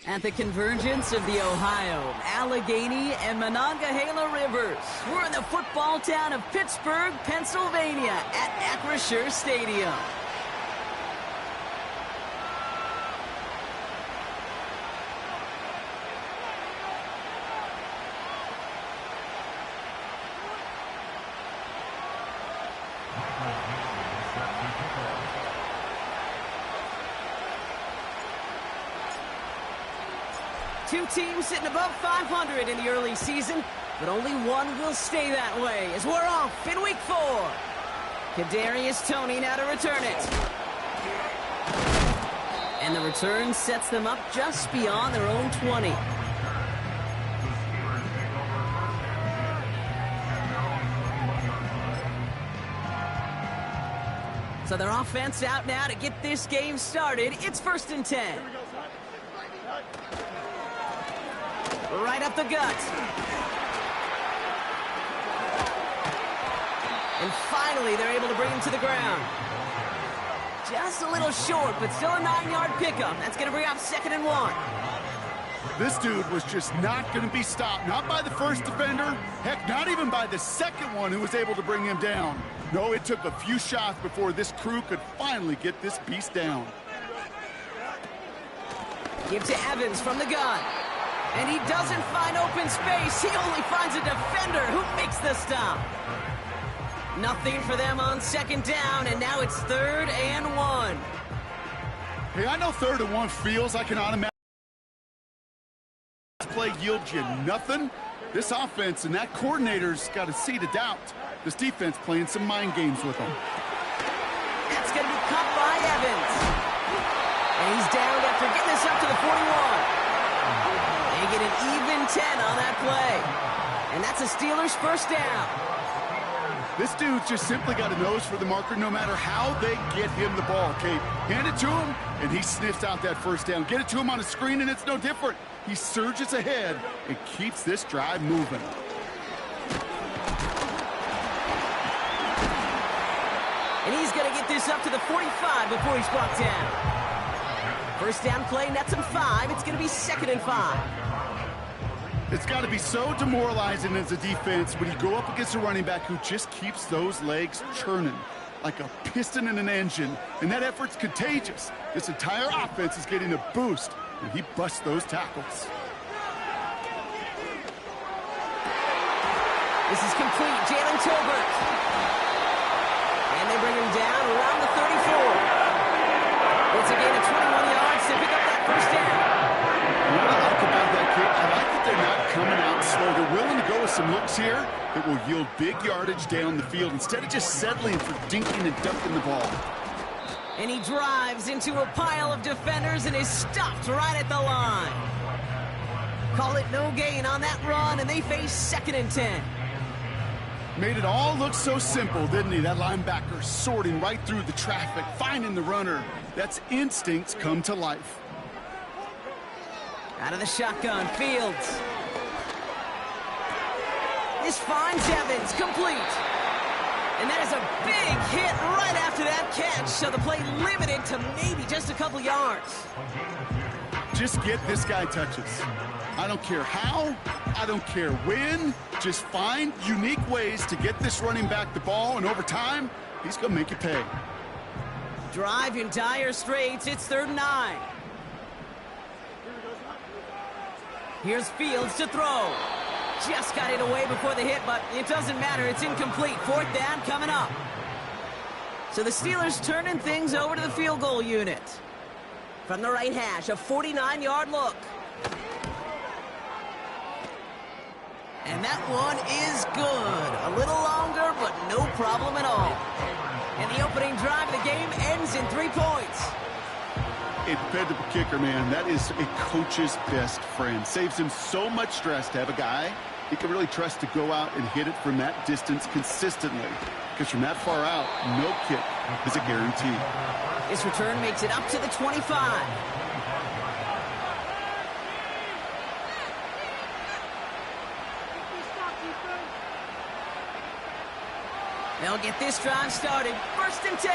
At the convergence of the Ohio, Allegheny, and Monongahela rivers, we're in the football town of Pittsburgh, Pennsylvania at Acrisure Stadium. Two teams sitting above 500 in the early season, but only one will stay that way as we're off in week 4. Kadarius Toney now to return it. And the return sets them up just beyond their own 20. So their offense out now to get this game started. It's 1st and 10. Right up the gut. And finally, they're able to bring him to the ground. Just a little short, but still a 9-yard pickup. That's going to bring up 2nd and 1. This dude was just not going to be stopped. Not by the first defender. Heck, not even by the second one who was able to bring him down. No, it took a few shots before this crew could finally get this beast down. Give to Evans from the gun. And he doesn't find open space. He only finds a defender who makes the stop. Nothing for them on 2nd down, and now it's 3rd and 1. Hey, I know 3rd and 1 feels like an automatic play yields you nothing. This offense and that coordinator's got a seed of doubt. This defense playing some mind games with them. That's going to be caught by Evans. And he's down after getting this up to the 41. They get an even 10 on that play. And that's a Steelers 1st down. This dude's just simply got a nose for the marker no matter how they get him the ball, Kate. Hand it to him, and he sniffs out that 1st down. Get it to him on a screen, and it's no different. He surges ahead and keeps this drive moving. And he's going to get this up to the 45 before he's brought down. 1st down play, nets him 5. It's going to be 2nd and 5. It's got to be so demoralizing as a defense when you go up against a running back who just keeps those legs churning like a piston in an engine, and that effort's contagious. This entire offense is getting a boost, and he busts those tackles. This is complete. Jalen Tolbert. And they bring him down around the 34. It's a gain of 21 yards to pick up that 1st down. What I like about that, kid, I like that they're not coming out slow. They're willing to go with some looks here that will yield big yardage down the field instead of just settling for dinking and dunking the ball. And he drives into a pile of defenders and is stopped right at the line. Call it no gain on that run, and they face 2nd and 10. Made it all look so simple, didn't he? That linebacker sorting right through the traffic, finding the runner. That's instincts come to life. Out of the shotgun, Fields. This finds Evans, complete. And that is a big hit right after that catch, so the play limited to maybe just a couple yards. Just get this guy touches. I don't care how, I don't care when, just find unique ways to get this running back the ball, and over time, he's going to make you pay. Drive in dire straits, it's 3rd and 9. Here's Fields to throw. Just got it away before the hit, but it doesn't matter. It's incomplete. 4th down coming up. So the Steelers turning things over to the field goal unit. From the right hash, a 49-yard look. And that one is good. A little longer, but no problem at all. And the opening drive of the game ends in 3 points. A dependable kicker, man. That is a coach's best friend. Saves him so much stress to have a guy he can really trust to go out and hit it from that distance consistently. Because from that far out, no kick is a guarantee. This return makes it up to the 25. They'll get this drive started. 1st and 10.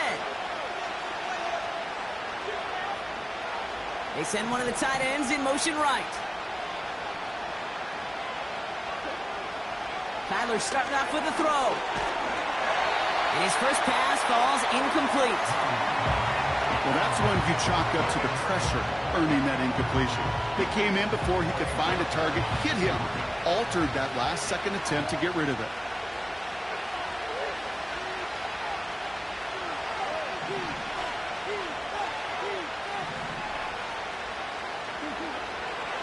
They send one of the tight ends in motion right. Kyler starting off with a throw. And his first pass falls incomplete. Well, that's one you chalk up to the pressure earning that incompletion. They came in before he could find a target, hit him, altered that last-second attempt to get rid of it.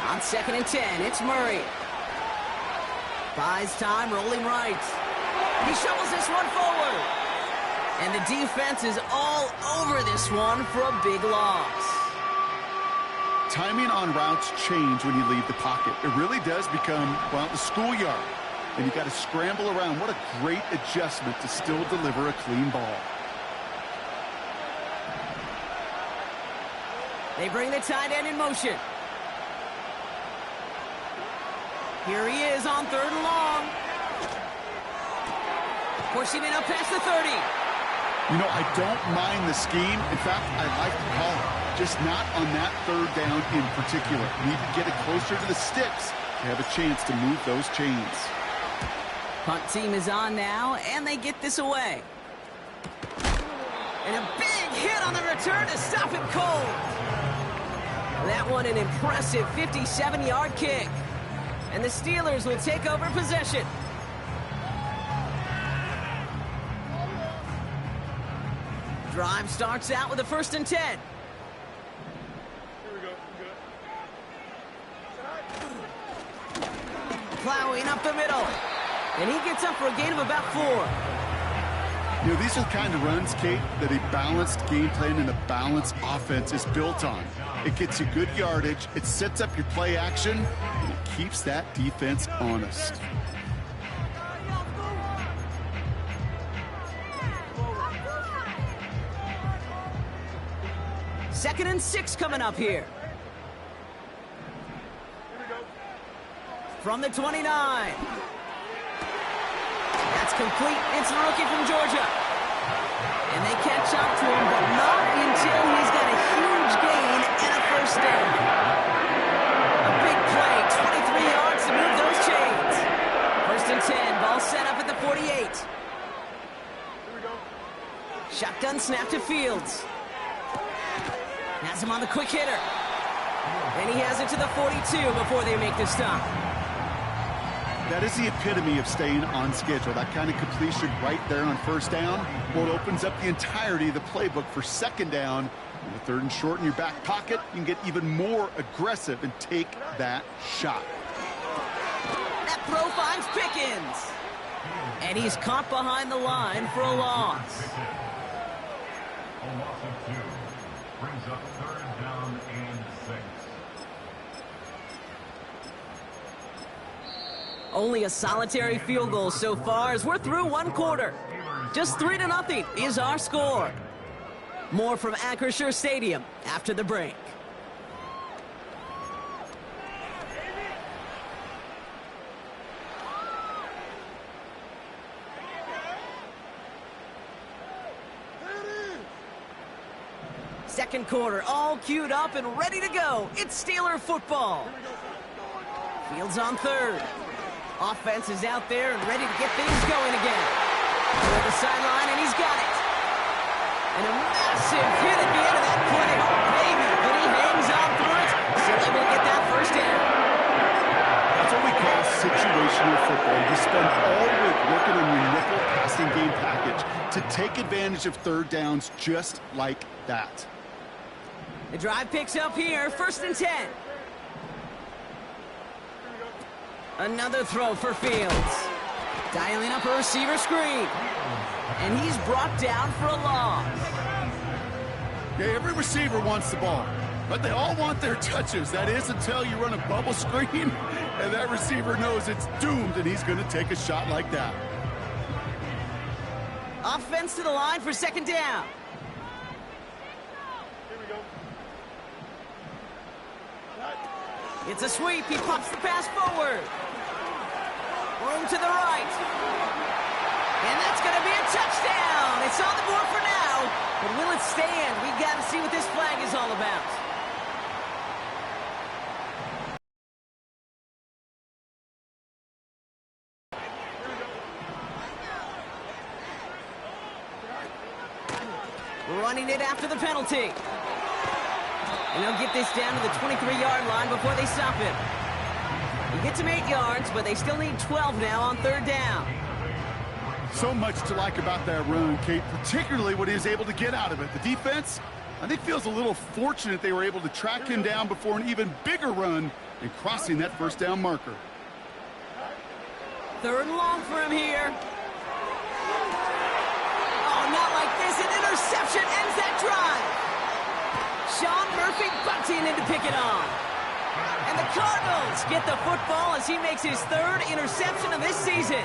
On 2nd and 10, it's Murray. Buys time, rolling right. He shovels this one forward. And the defense is all over this one for a big loss. Timing on routes change when you leave the pocket. It really does become, well, the schoolyard. And you got to scramble around. What a great adjustment to still deliver a clean ball. They bring the tight end in motion. Here he is on 3rd and long. Pushing it up past the 30. You know, I don't mind the scheme. In fact, I like the call. Just not on that 3rd down in particular. Need to get it closer to the sticks to have a chance to move those chains. Punt team is on now, and they get this away. And a big hit on the return to stop it cold. That one an impressive 57-yard kick. And the Steelers will take over possession. Drive starts out with a 1st and 10. Here we go. Plowing up the middle. And he gets up for a gain of about 4. You know, these are the kind of runs, Kate, that a balanced game plan and a balanced offense is built on. It gets you good yardage, it sets up your play action, and it keeps that defense honest. Second and 6 coming up here. From the 29. That's complete. It's the rookie from Georgia. And they catch up to him, but not until he's got a huge gain and a 1st down. A big play, 23 yards to move those chains. 1st and 10, ball set up at the 48. Shotgun snap to Fields. Has him on the quick hitter. And he has it to the 42 before they make the stop. That is the epitome of staying on schedule. That kind of completion right there on 1st down. Well, it opens up the entirety of the playbook for 2nd down. And the 3rd and short in your back pocket, you can get even more aggressive and take that shot. That throw finds Pickens. And he's caught behind the line for a loss. A loss of 2. Brings up 3rd down and 6. Only a solitary field goal so far as we're through 1 quarter. Just 3-0 is our score. More from Acrisure Stadium after the break. Second quarter, all queued up and ready to go. It's Steeler football. Fields on 3rd. Offense is out there and ready to get things going again. Toward the sideline, and he's got it. And a massive hit at the end of that play. Oh, baby, but he hangs on through it. Still able to get that 1st down. That's what we call situational football. You spend all week working on your nickel passing game package to take advantage of 3rd downs just like that. The drive picks up here, 1st and 10. Another throw for Fields. Dialing up a receiver screen. And he's brought down for a loss. Yeah, every receiver wants the ball, but they all want their touches. That is until you run a bubble screen, and that receiver knows it's doomed, and he's going to take a shot like that. Offense to the line for 2nd down. It's a sweep. He pops the pass forward. Room to the right. And that's going to be a touchdown. It's on the board for now. But will it stand? We got to see what this flag is all about. running it after the penalty. And they'll get this down to the 23-yard line before they stop him. He gets him 8 yards, but they still need 12 now on 3rd down. So much to like about that run, Kate, particularly what he was able to get out of it. The defense, I think, feels a little fortunate they were able to track him down before an even bigger run and crossing that 1st down marker. 3rd and long for him here. Oh, not like this. An interception ends that drive. Sean Murphy bunting in to pick it off. And the Cardinals get the football as he makes his 3rd interception of this season.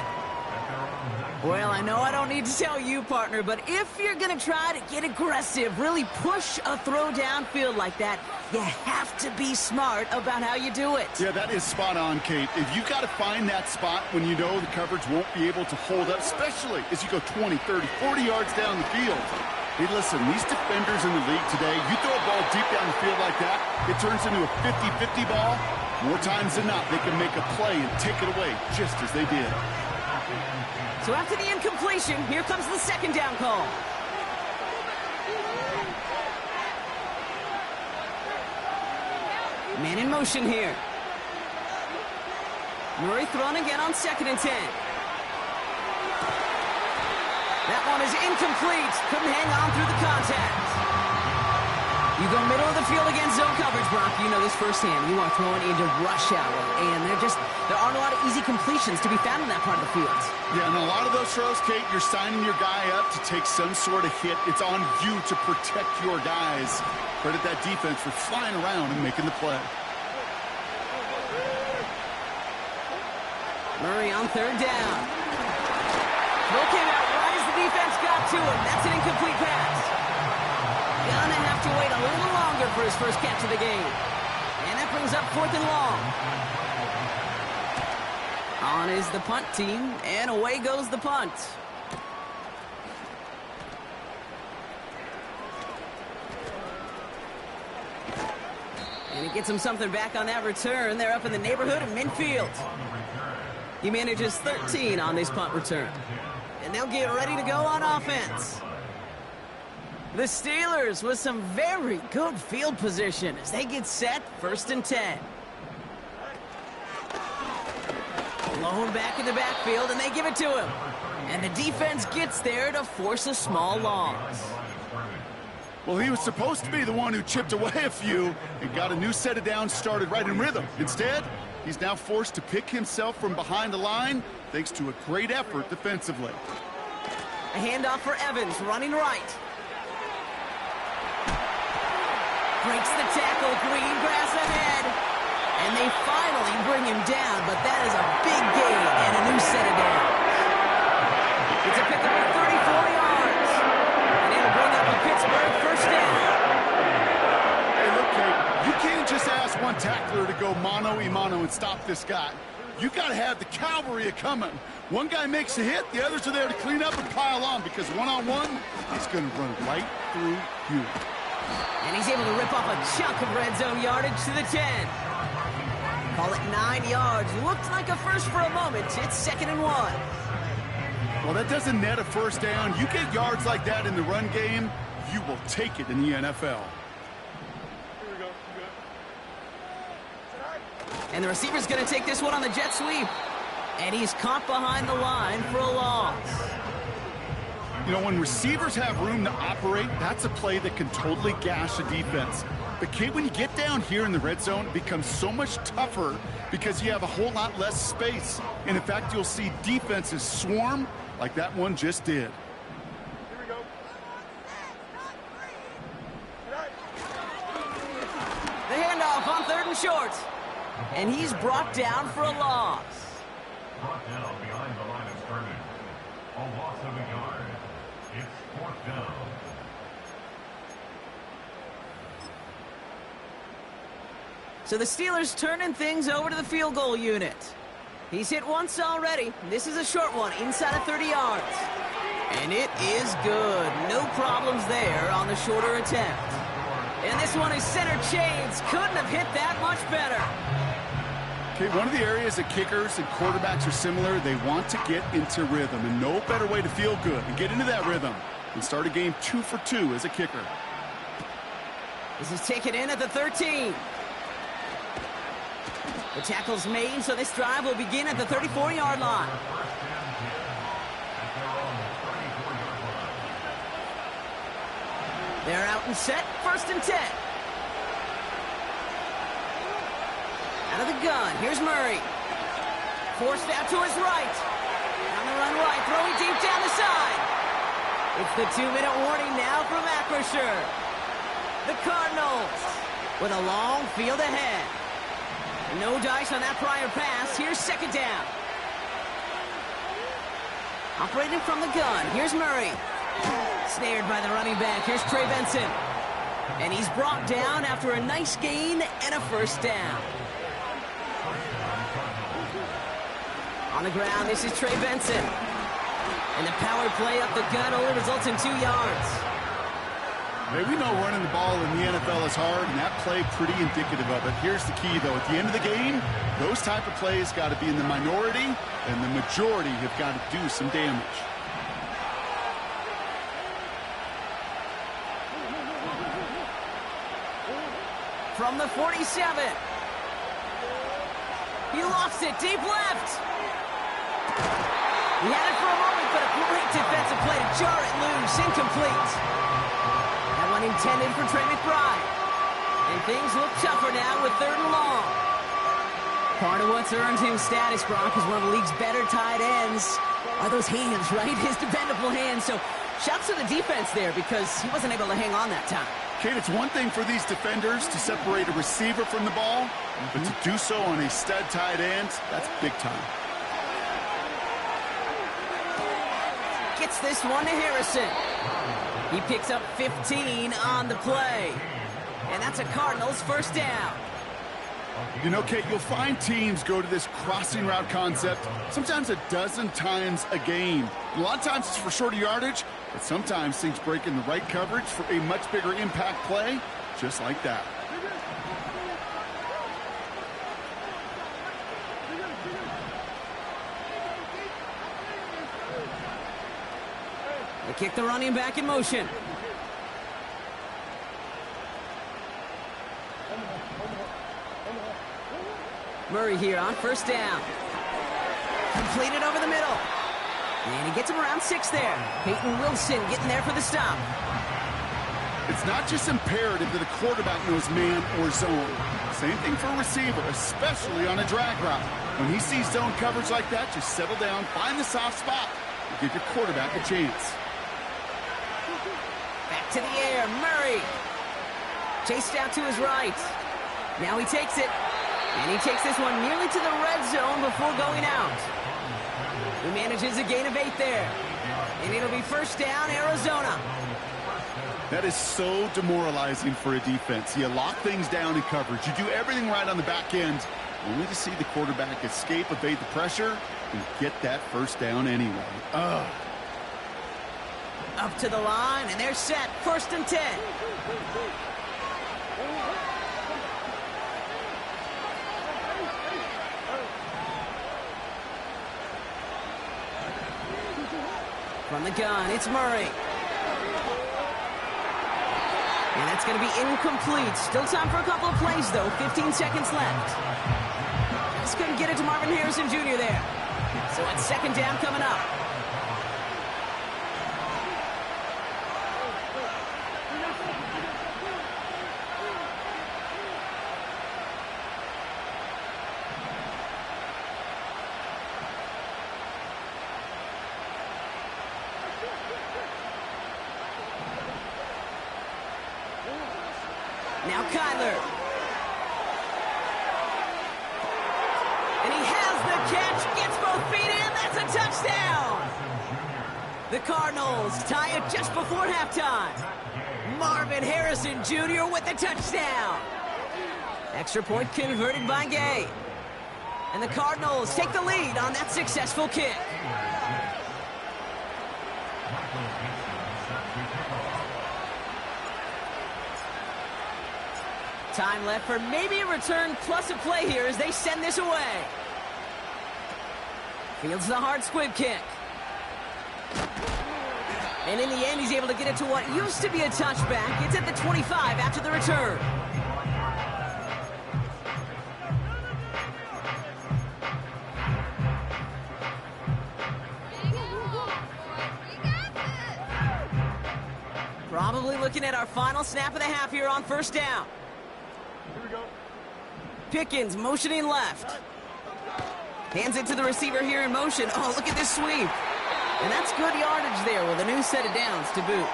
Well, I know I don't need to tell you, partner, but if you're going to try to get aggressive, really push a throw downfield like that, you have to be smart about how you do it. Yeah, that is spot on, Kate. If you've got to find that spot when you know the coverage won't be able to hold up, especially as you go 20, 30, 40 yards down the field. Hey, listen, these defenders in the league today, you throw a ball deep down the field like that, it turns into a 50-50 ball. More times than not, they can make a play and take it away just as they did. So after the incompletion, here comes the 2nd down call. Man in motion here. Murray thrown again on 2nd and 10. That one is incomplete. Couldn't hang on through the contact. You go middle of the field against zone coverage, Brock. You know this firsthand. You are throwing into rush hour, and there aren't a lot of easy completions to be found in that part of the field. Yeah, and a lot of those throws, Kate, you're signing your guy up to take some sort of hit. It's on you to protect your guys. Credit that defense for flying around and making the play. Murray on 3rd down. Throw came out right as the defense got to him. That's an incomplete pass. Gonna have to wait a little longer for his first catch of the game. And that brings up 4th and long. On is the punt team, and away goes the punt. And he gets him something back on that return. They're up in the neighborhood of midfield. He manages 13 on this punt return. And they'll get ready to go on offense. The Steelers with some very good field position as they get set, 1st and 10. Blown back in the backfield, and they give it to him. And the defense gets there to force a small loss. Well, he was supposed to be the one who chipped away a few and got a new set of downs started right in rhythm. Instead, he's now forced to pick himself from behind the line thanks to a great effort defensively. A handoff for Evans, running right. Breaks the tackle, green grass ahead. And they finally bring him down, but that is a big gain and a new set of downs. It's a pickup of 34 yards. And it'll bring up a Pittsburgh 1st down. Hey, look, Kate, you can't just ask one tackler to go mano-a-mano and stop this guy. You got to have the cavalry coming. One guy makes a hit, the others are there to clean up and pile on because one-on-one, he's going to run right through you. And he's able to rip off a chunk of red zone yardage to the 10. Call it 9 yards. Looked like a first for a moment. It's 2nd and 1. Well, that doesn't net a 1st down. You get yards like that in the run game, you will take it in the NFL. Here we go. And the receiver's going to take this one on the jet sweep. And he's caught behind the line for a loss. You know, when receivers have room to operate, that's a play that can totally gash a defense. But, Kate, when you get down here in the red zone, it becomes so much tougher because you have a whole lot less space. And, in fact, you'll see defenses swarm like that one just did. Here we go. The handoff on 3rd and short. And he's brought down for a loss. Brought down behind the line of scrimmage. A loss of a yard. It's 4th down. So the Steelers turning things over to the field goal unit. He's hit once already. This is a short one, inside of 30 yards. And it is good. No problems there on the shorter attempt. And this one is center chains. Couldn't have hit that much better. Okay, one of the areas that kickers and quarterbacks are similar, they want to get into rhythm. And no better way to feel good and get into that rhythm and start a game 2 for 2 as a kicker. This is taken in at the 13. The tackle's made, so this drive will begin at the 34-yard line. They're out and set, 1st and 10. Out of the gun, here's Murray. Forced out to his right. On the run right, throwing deep down the side. It's the 2-minute warning now from Acrisure. The Cardinals with a long field ahead. No dice on that prior pass. Here's 2nd down. Operating from the gun. Here's Murray. Snared by the running back. Here's Trey Benson. And he's brought down after a nice gain and a 1st down. On the ground, this is Trey Benson. And the power play up the gut only results in 2 yards. Hey, we know running the ball in the NFL is hard, and that play pretty indicative of it. Here's the key, though. At the end of the game, those type of plays got to be in the minority, and the majority have got to do some damage. From the 47. He lost it deep left. He had it for a moment, but a great defensive play to jar it loose. Incomplete. That one intended for Trey McBride. And things look tougher now with 3rd and long. Part of what's earned him status, Brock, is one of the league's better tight ends. Are those hands, right? His dependable hands. So shouts to the defense there because he wasn't able to hang on that time. Kate, it's one thing for these defenders to separate a receiver from the ball, but to do so on a stud tight end, that's big time. Gets this one to Harrison. He picks up 15 on the play. And that's a Cardinals 1st down. You know, Kate, you'll find teams go to this crossing route concept sometimes a dozen times a game. A lot of times it's for shorter yardage, but sometimes things break in the right coverage for a much bigger impact play, just like that. They kick the running back in motion. Murray here on 1st down. Completed over the middle. And he gets him around 6 there. Peyton Wilson getting there for the stop. It's not just imperative that a quarterback knows man or zone. Same thing for a receiver, especially on a drag route. When he sees zone coverage like that, just settle down, find the soft spot, and give your quarterback a chance. Back to the air, Murray. Chased out to his right. Now he takes it. And he takes this one nearly to the red zone before going out. He manages a gain of 8 there. And it'll be 1st down, Arizona. That is so demoralizing for a defense. You lock things down in coverage. You do everything right on the back end, only to see the quarterback escape, evade the pressure, and get that 1st down anyway. Ugh. Up to the line, and they're set. 1st and 10. From the gun, it's Murray. And that's going to be incomplete. Still time for a couple of plays, though. 15 seconds left. Just couldn't get it to Marvin Harrison Jr. there. So it's 2nd down coming up. Now Kyler. And he has the catch, gets both feet in, that's a touchdown! The Cardinals tie it just before halftime. Marvin Harrison Jr. with the touchdown. Extra point converted by Gay. And the Cardinals take the lead on that successful kick. Time left for maybe a return plus a play here as they send this away. Fields the hard squib kick. And in the end, he's able to get it to what used to be a touchback. It's at the 25 after the return. Probably looking at our final snap of the half here on first down. Here we go. Pickens motioning left. Hands it to the receiver here in motion. Oh, look at this sweep. And that's good yardage there with a new set of downs to boot.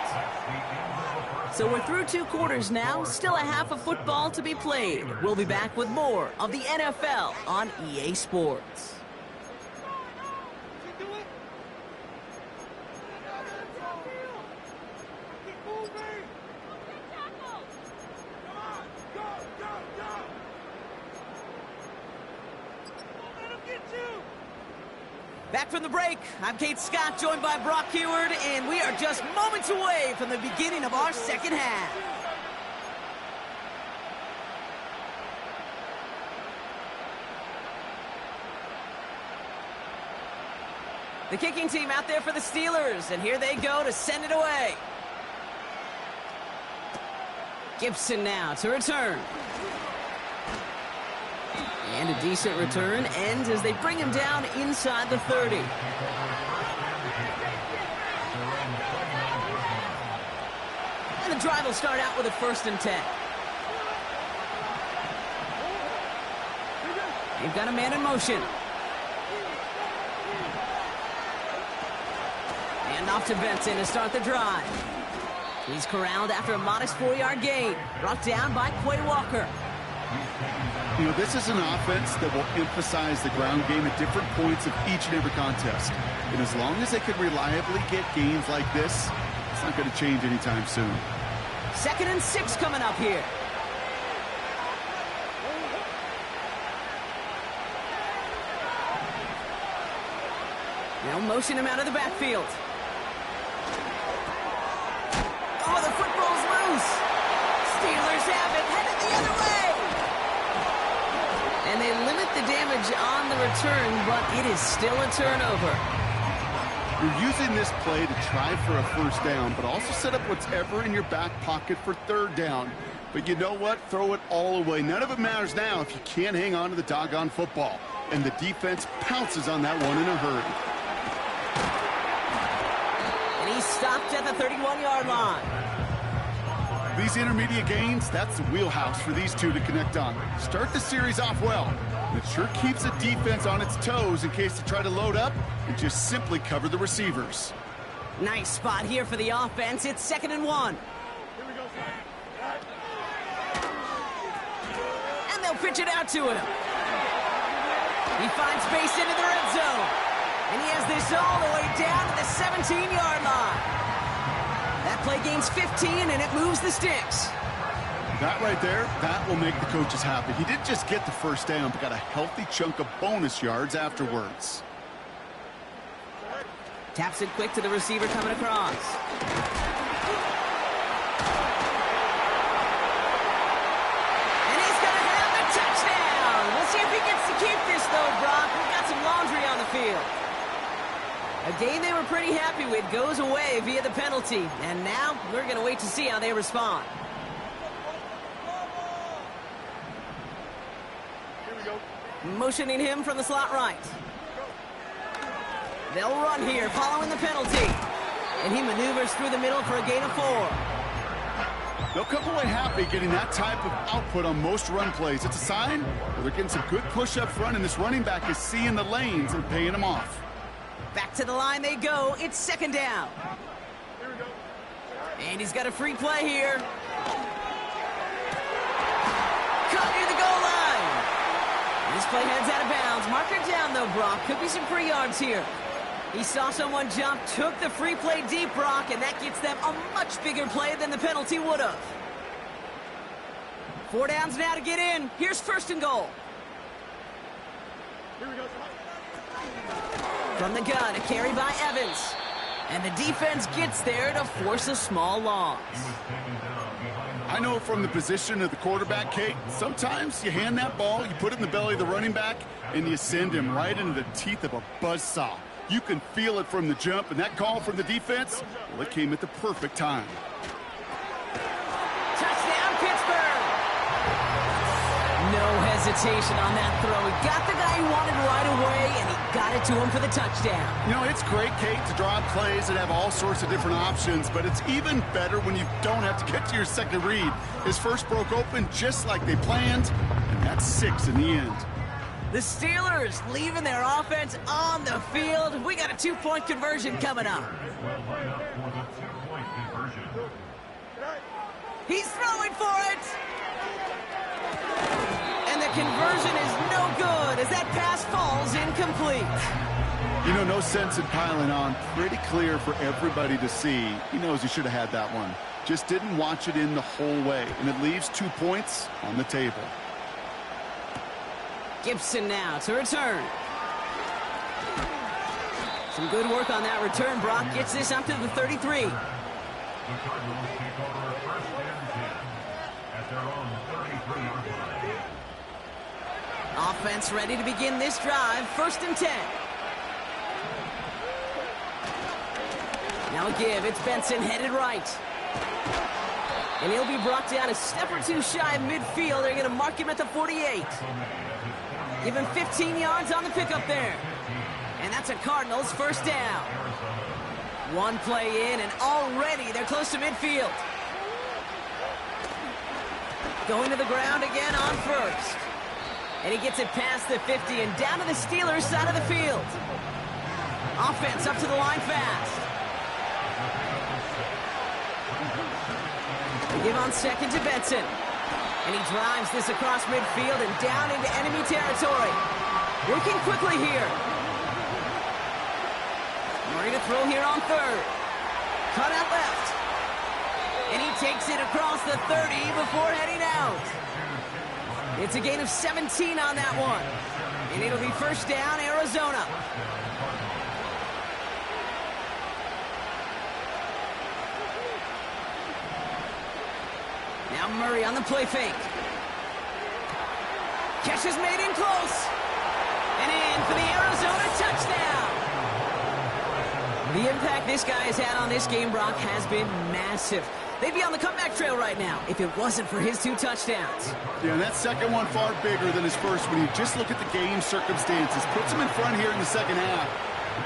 So we're through 2 quarters now. Still a half of football to be played. We'll be back with more of the NFL on EA Sports. Back from the break, I'm Kate Scott, joined by Brock Heward, and we are just moments away from the beginning of our second half. The kicking team out there for the Steelers, and here they go to send it away. Gibson now to return. And a decent return ends as they bring him down inside the 30. And the drive will start out with a 1st and 10. They've got a man in motion. And off to Benson to start the drive. He's corralled after a modest 4-yard gain. Brought down by Quay Walker. You know, this is an offense that will emphasize the ground game at different points of each and every contest. And as long as they can reliably get gains like this, it's not going to change anytime soon. 2nd and 6 coming up here. Now motion him out of the backfield. Oh, the football's loose. Steelers have it, headed the other way. And they limit the damage on the return, but it is still a turnover. You're using this play to try for a 1st down, but also set up whatever in your back pocket for 3rd down. But you know what? Throw it all away. None of it matters now if you can't hang on to the doggone football. And the defense pounces on that one in a hurry. And he's stopped at the 31-yard line. These intermediate gains, that's the wheelhouse for these two to connect on. Start the series off well. It sure keeps the defense on its toes in case they try to load up and just simply cover the receivers. Nice spot here for the offense. It's 2nd and 1. Here we go, son. And they'll pitch it out to him. He finds space into the red zone. And he has this all the way down to the 17-yard line. That play gains 15, and it moves the sticks. That right there, that will make the coaches happy. He didn't just get the 1st down, but got a healthy chunk of bonus yards afterwards. Taps it quick to the receiver coming across. And he's going to have the touchdown. We'll see if he gets to keep this, though, Brock. We've got some laundry on the field. A game they were pretty happy with goes away via the penalty. And now we're going to wait to see how they respond. Here we go. Motioning him from the slot right. They'll run here following the penalty. And he maneuvers through the middle for a gain of 4. They'll come away happy getting that type of output on most run plays. It's a sign that they're getting some good push up front, and this running back is seeing the lanes and paying them off. Back to the line they go. It's 2nd down. Here we go. And he's got a free play here. Caught near the goal line. This play heads out of bounds. Mark it down, though, Brock. Could be some free yards here. He saw someone jump, took the free play deep, Brock, and that gets them a much bigger play than the penalty would have. 4 downs now to get in. Here's 1st and goal. Here we go, son. From the gun, a carry by Evans. And the defense gets there to force a small loss. I know from the position of the quarterback, Kate, sometimes you hand that ball, you put it in the belly of the running back, and you send him right into the teeth of a buzzsaw. You can feel it from the jump, and that call from the defense, well, it came at the perfect time. Touchdown, Pittsburgh! No hesitation on that throw. He got the guy he wanted right away, and he got it to him for the touchdown. You know, it's great, Kate, to draw up plays and have all sorts of different options, but it's even better when you don't have to get to your second read. His first broke open just like they planned, and that's 6 in the end. The Steelers leaving their offense on the field. We got a 2-point conversion coming up. Well, line up for the 2-point conversion. He's throwing for it. And the conversion is no good as that pass falls incomplete. You know, no sense in piling on. Pretty clear for everybody to see. He knows he should have had that one. Just didn't watch it in the whole way. And it leaves 2 points on the table. Gibson now to return. Some good work on that return. Brock gets this up to the 33. The Cardinals take over first and 10 at their own 33-yard line. Offense ready to begin this drive. First and 10. Now a give. It's Benson headed right. And he'll be brought down a step or two shy of midfield. They're going to mark him at the 48. Give him 15 yards on the pickup there. And that's a Cardinals first down. One play in, and already they're close to midfield. Going to the ground again on first. And he gets it past the 50 and down to the Steelers' side of the field. Offense up to the line fast. They give on second to Benson. And he drives this across midfield and down into enemy territory. Working quickly here. Murray to throw here on third. Cut out left. And he takes it across the 30 before heading out. It's a gain of 17 on that one. And it'll be first down, Arizona. Now Murray on the play fake. Catch is made in close. And in for the Arizona touchdown. The impact this guy has had on this game, Brock, has been massive. They'd be on the comeback trail right now if it wasn't for his 2 touchdowns. Yeah, and that second one far bigger than his first when you just look at the game circumstances. Puts them in front here in the second half.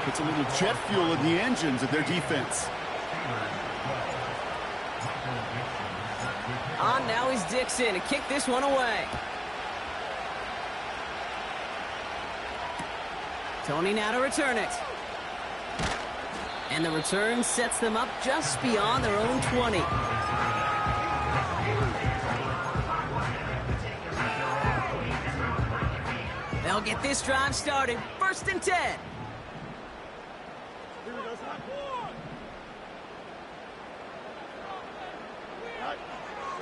Puts a little jet fuel in the engines of their defense. On now is Dixon to kick this one away. Tony now to return it. And the return sets them up just beyond their own 20. They'll get this drive started. First and 10.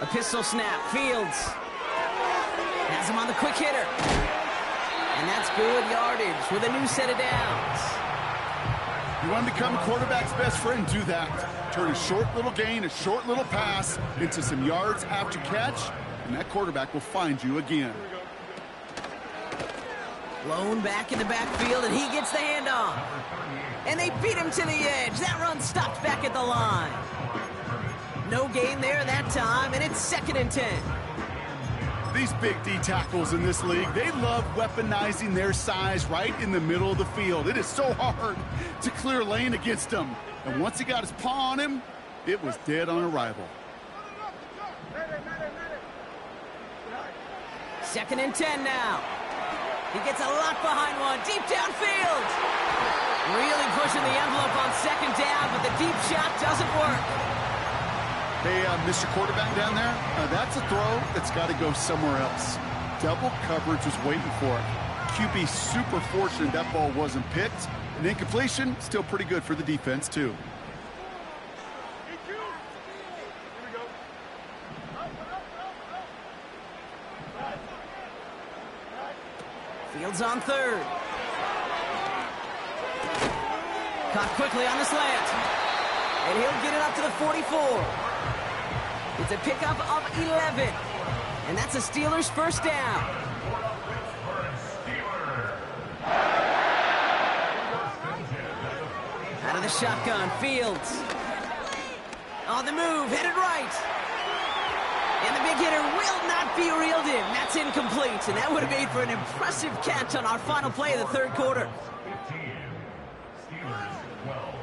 A pistol snap. Fields has him on the quick hitter. And that's good yardage with a new set of downs. You want to become a quarterback's best friend? Do that. Turn a short little gain, a short little pass into some yards after catch, and that quarterback will find you again. Lone back in the backfield, and he gets the handoff. And they beat him to the edge. That run stopped back at the line. No gain there that time, and it's second and 10. These big D tackles in this league, they love weaponizing their size right in the middle of the field. It is so hard to clear lane against them. And once he got his paw on him, it was dead on arrival. Second and 10 now. He gets a lot behind one, deep downfield. Really pushing the envelope on second down, but the deep shot doesn't work. Hey, Mr. Quarterback down there, that's a throw that's got to go somewhere else. Double coverage was waiting for it. QB super fortunate that ball wasn't picked. An incompletion, still pretty good for the defense, too. Fields on third. Caught quickly on the slant. And he'll get it up to the 44. It's a pickup of 11. And that's a Steelers first down. shotgun, Fields. On the move, headed right. And the big hitter will not be reeled in. That's incomplete, and that would have made for an impressive catch on our final play of the third quarter. 15. Steelers 12.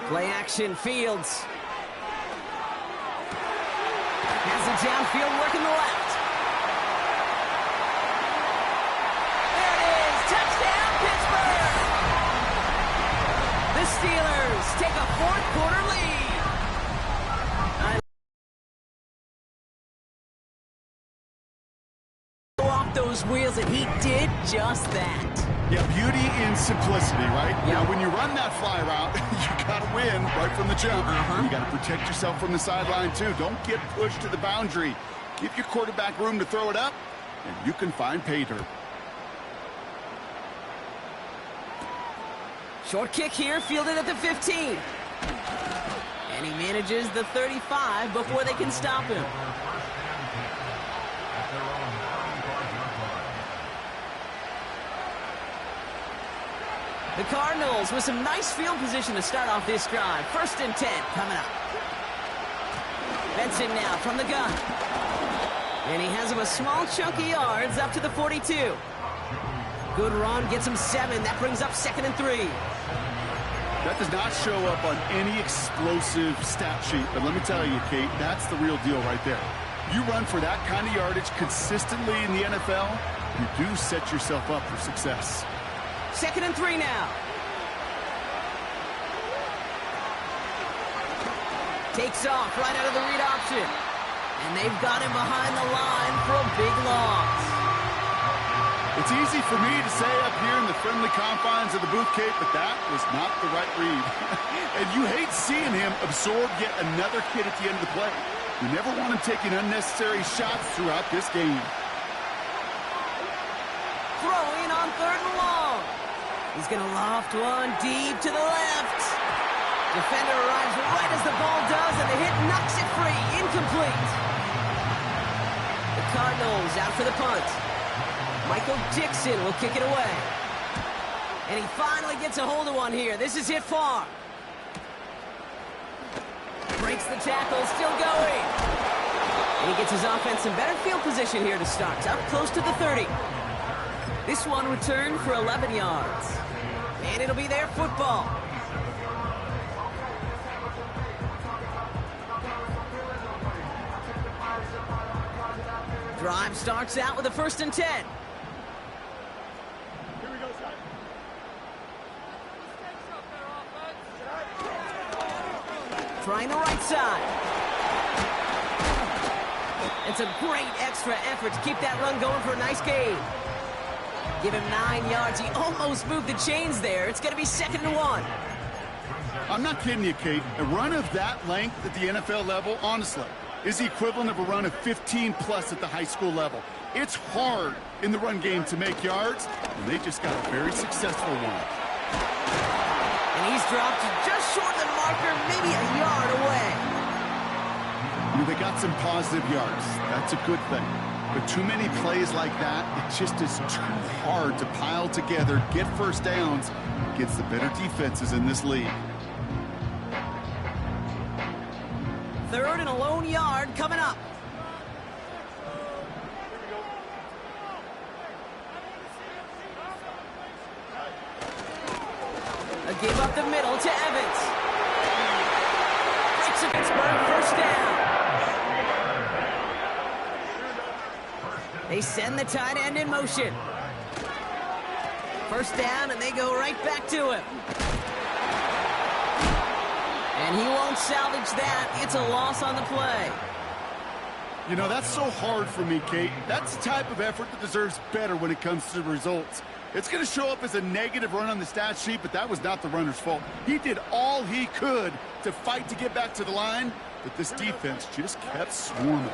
Play action, Fields. Has it downfield, working the left. There it is, touchdown, Pittsburgh! The Steelers take a fourth quarter lead. Off those wheels, and he did just that. Yeah, beauty in simplicity, right? Yep. Now, when you run that fly route, you got to win right from the jump. You got to protect yourself from the sideline, too. Don't get pushed to the boundary. Give your quarterback room to throw it up, and you can find pay dirt. Short kick here, fielded at the 15. And he manages the 35 before they can stop him. The Cardinals with some nice field position to start off this drive. 1st and 10 coming up. Benson now from the gun. And he has him a small chunk of yards up to the 42. Good run, gets him 7. That brings up 2nd and 3. That does not show up on any explosive stat sheet, but let me tell you, Kate, that's the real deal right there. You run for that kind of yardage consistently in the NFL, you do set yourself up for success. 2nd and 3 now. Takes off right out of the read option. And they've got him behind the line for a big loss. It's easy for me to say up here in the friendly confines of the booth, Kate, but that was not the right read. And you hate seeing him absorb yet another hit at the end of the play. You never want him taking unnecessary shots throughout this game. Throwing on 3rd and long. He's going to loft one deep to the left. Defender arrives right as the ball does, and the hit knocks it free. Incomplete. The Cardinals out for the punt. Michael Dixon will kick it away. And he finally gets a hold of one here. This is hit far. Breaks the tackle, still going. And he gets his offense in better field position here to start. Up close to the 30. This one returned for 11 yards. And it'll be their football. Drive starts out with a 1st and 10. Here we go, son. Trying the right side. It's a great extra effort to keep that run going for a nice gain. Give him 9 yards. He almost moved the chains there. It's going to be 2nd and 1. I'm not kidding you, Kate. A run of that length at the NFL level, honestly, is the equivalent of a run of 15-plus at the high school level. It's hard in the run game to make yards, and they just got a very successful one. And he's dropped just short of the marker, maybe a yard away. You know, they got some positive yards. That's a good thing. But too many plays like that, it just is too hard to pile together, get first downs against the better defenses in this league. 3rd and a lone yard coming up. A give up the middle to Evans. Breaks a Pittsburgh 1st down. They send the tight end in motion. 1st down, and they go right back to him. And he won't salvage that. It's a loss on the play. You know, that's so hard for me, Kate. That's the type of effort that deserves better when it comes to the results. It's going to show up as a negative run on the stat sheet, but that was not the runner's fault. He did all he could to fight to get back to the line, but this defense just kept swarming.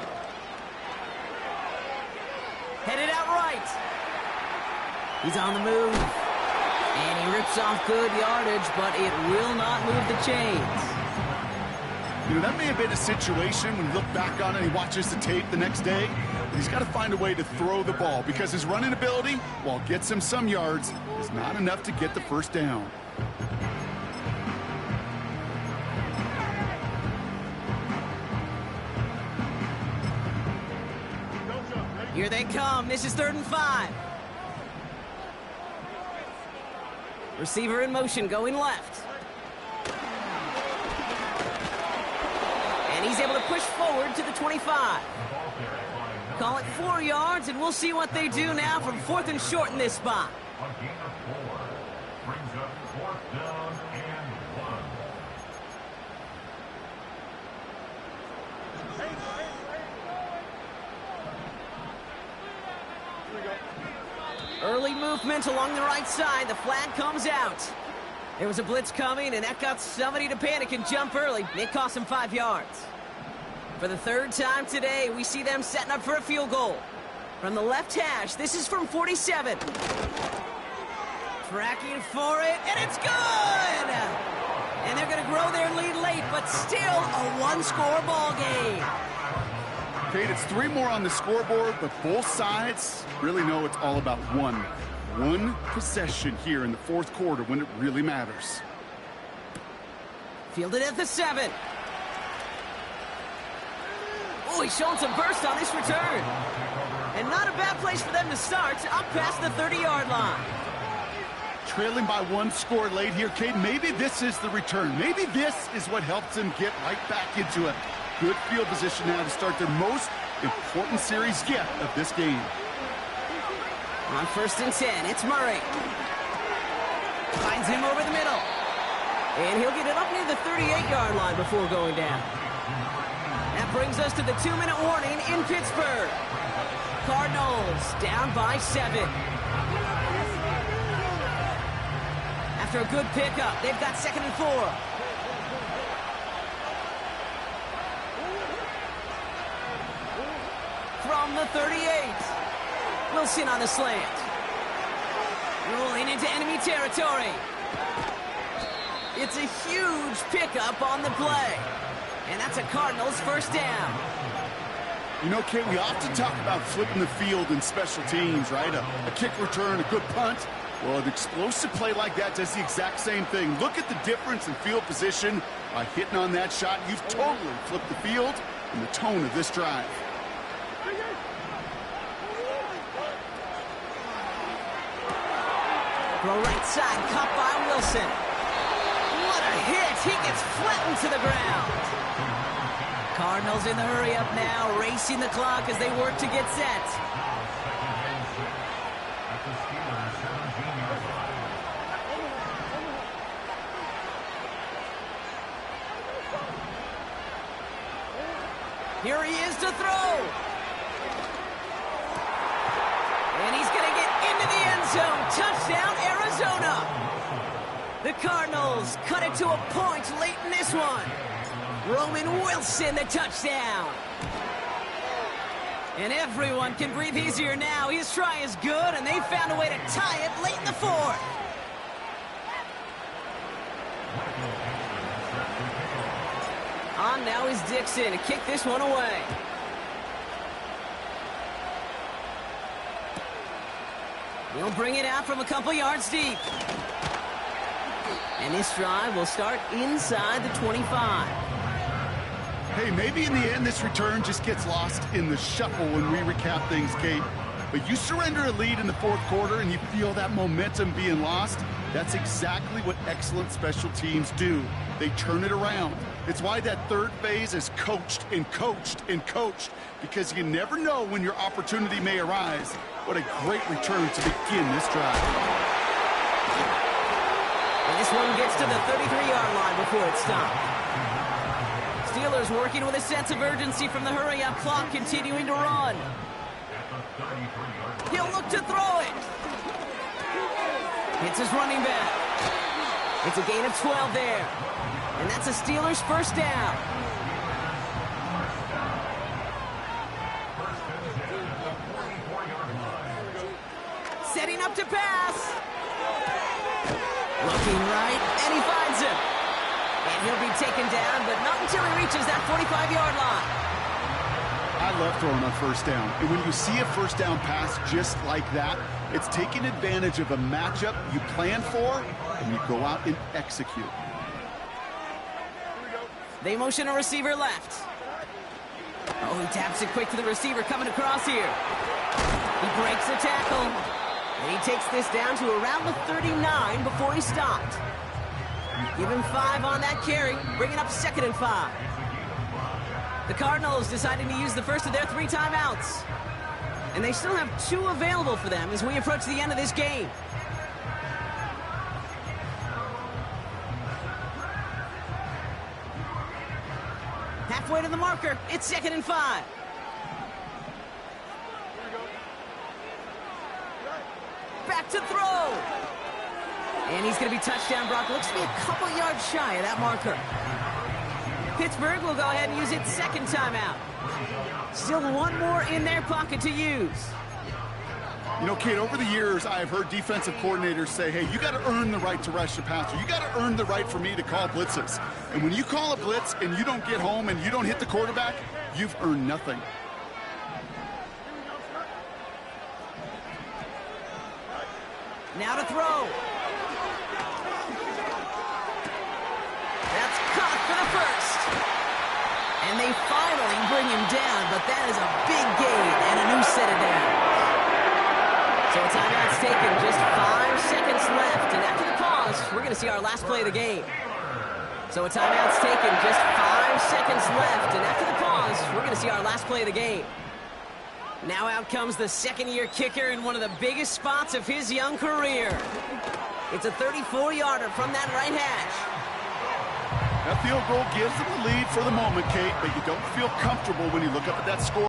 Headed out right. He's on the move. And he rips off good yardage, but it will not move the chains. You know, that may have been a situation when you look back on it and he watches the tape the next day, but he's got to find a way to throw the ball because his running ability, while it gets him some yards, is not enough to get the first down. Here they come. This is 3rd and 5. Receiver in motion, going left. And he's able to push forward to the 25. Call it 4 yards, and we'll see what they do now from 4th and short in this spot. A gain of 4 brings up 4th down and 1. Early movement along the right side. The flag comes out. There was a blitz coming, and that got somebody to panic and jump early. It cost him 5 yards. For the 3rd time today, we see them setting up for a field goal. From the left hash, this is from 47. Tracking for it, and it's good! And they're going to grow their lead late, but still a one-score ball game. Kate, it's 3 more on the scoreboard, but both sides really know it's all about one possession here in the 4th quarter when it really matters. Fielded at the 7. Oh, he's showing some burst on this return. And not a bad place for them to start, up past the 30-yard line. Trailing by 1 score late here, Kate. Maybe this is the return. Maybe this is what helps them get right back into it. Good field position now to start their most important series yet of this game. On 1st and 10, it's Murray. Finds him over the middle. And he'll get it up near the 38-yard line before going down. That brings us to the 2-minute warning in Pittsburgh. Cardinals down by 7. After a good pickup, they've got 2nd and 4. From the 38. Wilson on the slant. Rolling into enemy territory. It's a huge pickup on the play. And that's a Cardinals 1st down. You know, Kate, we often talk about flipping the field in special teams, right? A kick return, a good punt. Well, an explosive play like that does the exact same thing. Look at the difference in field position. By hitting on that shot, you've totally flipped the field and the tone of this drive. Throw right side, caught by Wilson. What a hit! He gets flattened to the ground. Cardinals in the hurry-up now, racing the clock as they work to get set. Here he is to throw. And he's going to get into the end zone. Touchdown, Arizona. The Cardinals cut it to a point late in this one. Roman Wilson, the touchdown. And everyone can breathe easier now. His try is good, and they found a way to tie it late in the 4th. On now is Dixon to kick this one away. He'll bring it out from a couple yards deep. And this drive will start inside the 25. Hey, maybe in the end this return just gets lost in the shuffle when we recap things, Kate. But you surrender a lead in the 4th quarter and you feel that momentum being lost. That's exactly what excellent special teams do. They turn it around. It's why that 3rd phase is coached and coached and coached, because you never know when your opportunity may arise. What a great return to begin this drive. And this one gets to the 33-yard line before it's stopped. Steelers working with a sense of urgency from the hurry-up clock, continuing to run. He'll look to throw it. It's his running back. It's a gain of 12 there. And that's a Steelers 1st down. Setting up to pass. Looking right, and he finds him. And He'll be taken down, but not until he reaches that 45-yard line. I love throwing on first down. And when you see a first down pass just like that, it's taking advantage of a matchup you plan for, and you go out and execute. They motion a receiver left. Oh, he taps it quick to the receiver coming across here. He breaks the tackle. And he takes this down to around the 39 before he stopped. Give him 5 on that carry, bringing up 2nd and 5. The Cardinals deciding to use the first of their 3 timeouts. And they still have 2 available for them as we approach the end of this game. Halfway to the marker, it's 2nd and 5. Back to throw. And he's going to be touchdown blocked. Looks to be a couple yards shy of that marker. Pittsburgh will go ahead and use its 2nd timeout. Still 1 more in their pocket to use. You know, Kate, over the years, I've heard defensive coordinators say, hey, you got to earn the right to rush the passer. You got to earn the right for me to call blitzes. And when you call a blitz and you don't get home and you don't hit the quarterback, you've earned nothing. Now to throw. That's caught for the first. And they finally bring him down, but that is a big gain and a new set of downs. So a timeout's taken, just 5 seconds left. And after the pause, we're going to see our last play of the game. So a timeout's taken, just 5 seconds left. And after the pause, we're going to see our last play of the game. Now out comes the 2nd-year kicker in one of the biggest spots of his young career. It's a 34-yarder from that right hash. That field goal gives them the lead for the moment, Kate, but you don't feel comfortable when you look up at that score.